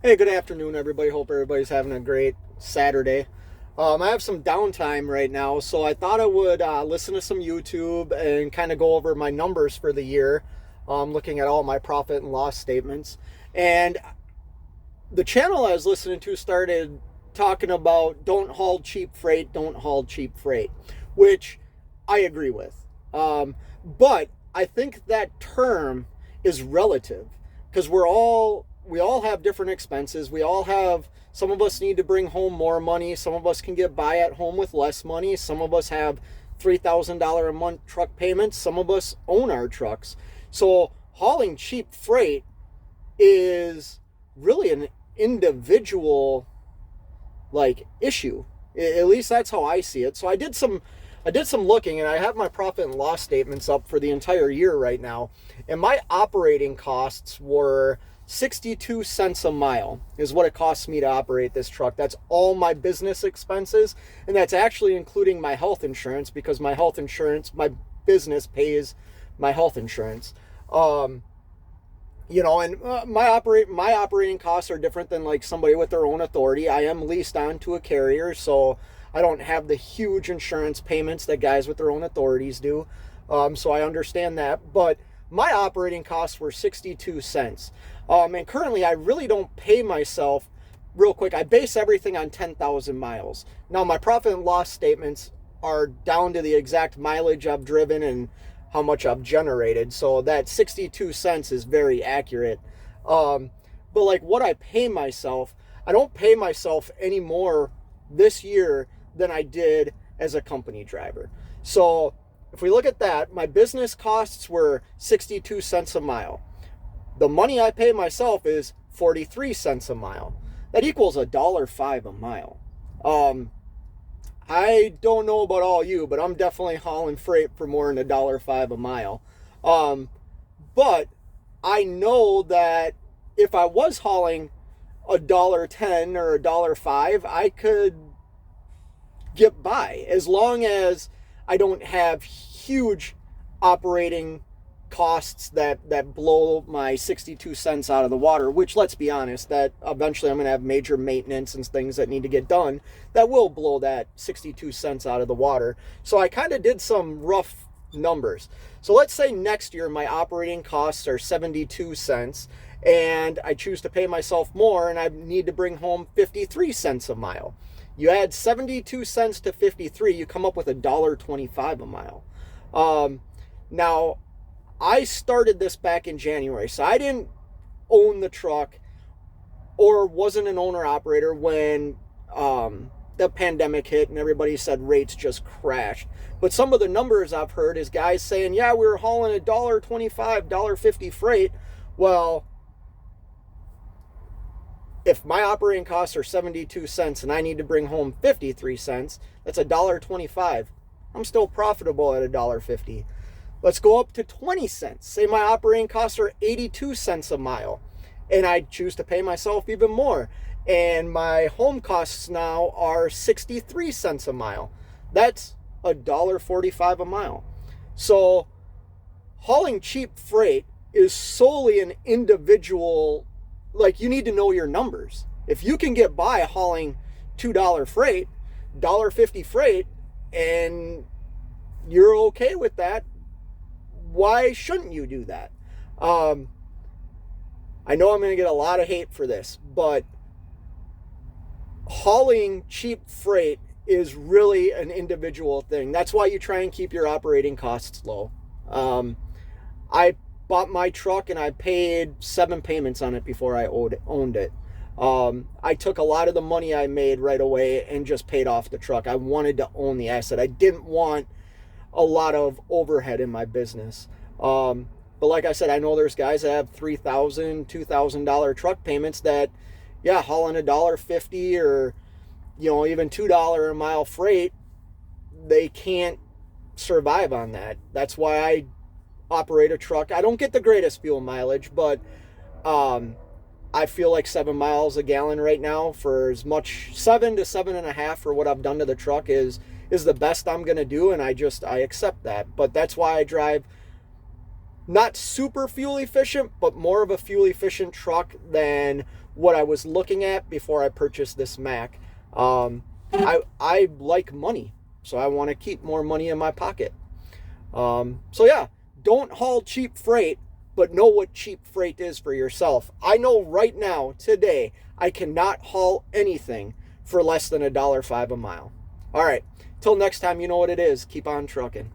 Hey, good afternoon, everybody. Hope everybody's having a great Saturday. I have some downtime right now, so I thought I would listen to some YouTube and kind of go over my numbers for the year, looking at all my profit and loss statements. And the channel I was listening to started talking about don't haul cheap freight, don't haul cheap freight, which I agree with. But I think that term is relative because we all have different expenses. We all have some of us need to bring home more money. Some of us can get by at home with less money. Some of us have $3,000 a month truck payments. Some of us own our trucks. So hauling cheap freight is really an individual issue. At least that's how I see it. So I did some looking, and I have my profit and loss statements up for the entire year right now. And my operating costs were 62 cents a mile is what it costs me to operate this truck. That's all my business expenses, and that's actually including my health insurance because my business pays my health insurance. Um, and my operating costs are different than like somebody with their own authority. I am leased on to a carrier, so I don't have the huge insurance payments that guys with their own authorities do. So I understand that, but my operating costs were 62 cents. And currently I really don't pay myself. Real quick, I base everything on 10,000 miles. Now my profit and loss statements are down to the exact mileage I've driven and how much I've generated. So that 62 cents is very accurate. But like what I pay myself, I don't pay myself any more this year than I did as a company driver. So if we look at that, my business costs were 62 cents a mile. The money I pay myself is 43 cents a mile. That equals $1.05 a mile. I don't know about all you, but I'm definitely hauling freight for more than $1.05 a mile. Um, but I know that if I was hauling $1.10 or $1.05, I could get by as long as I don't have huge operating costs that blow my 62 cents out of the water, which, let's be honest, that eventually I'm going to have major maintenance and things that need to get done that will blow that 62 cents out of the water. So I kind of did some rough numbers. So let's say next year my operating costs are 72 cents and I choose to pay myself more and I need to bring home 53 cents a mile. You add 72 cents to 53, you come up with $1.25 a mile. Now, I started this back in January, so I didn't own the truck or wasn't an owner operator when the pandemic hit and everybody said rates just crashed. But some of the numbers I've heard is guys saying, yeah, we were hauling $1.25, $1.50 freight. Well, if my operating costs are 72 cents and I need to bring home 53 cents, that's $1.25. I'm still profitable at $1.50. Let's go up to 20 cents. Say my operating costs are 82 cents a mile and I choose to pay myself even more. And my home costs now are 63 cents a mile. That's $1.45 a mile. So hauling cheap freight is solely an individual, like you need to know your numbers. If you can get by hauling $2 freight, $1.50 freight, and you're okay with that, why shouldn't you do that? I know I'm going to get a lot of hate for this, but hauling cheap freight is really an individual thing. That's why you try and keep your operating costs low. I bought my truck and I paid 7 payments on it before I owned it. I took a lot of the money I made right away and just paid off the truck. I wanted to own the asset. I didn't want a lot of overhead in my business. But like I said, I know there's guys that have $3,000, $2,000 truck payments that, yeah, hauling $1.50 or, even $2 a mile freight, they can't survive on that. That's why I operate a truck. I don't get the greatest fuel mileage, but I feel like 7 miles a gallon right now for as much 7 to 7.5 for what I've done to the truck is the best I'm gonna do, and I accept that. But that's why I drive Not super fuel efficient, but more of a fuel efficient truck than what I was looking at before I purchased this Mack. I like money, so I want to keep more money in my pocket. So yeah, don't haul cheap freight, but know what cheap freight is for yourself. I know right now, today, I cannot haul anything for less than $1.05 a mile. All right, till next time, you know what it is. Keep on trucking.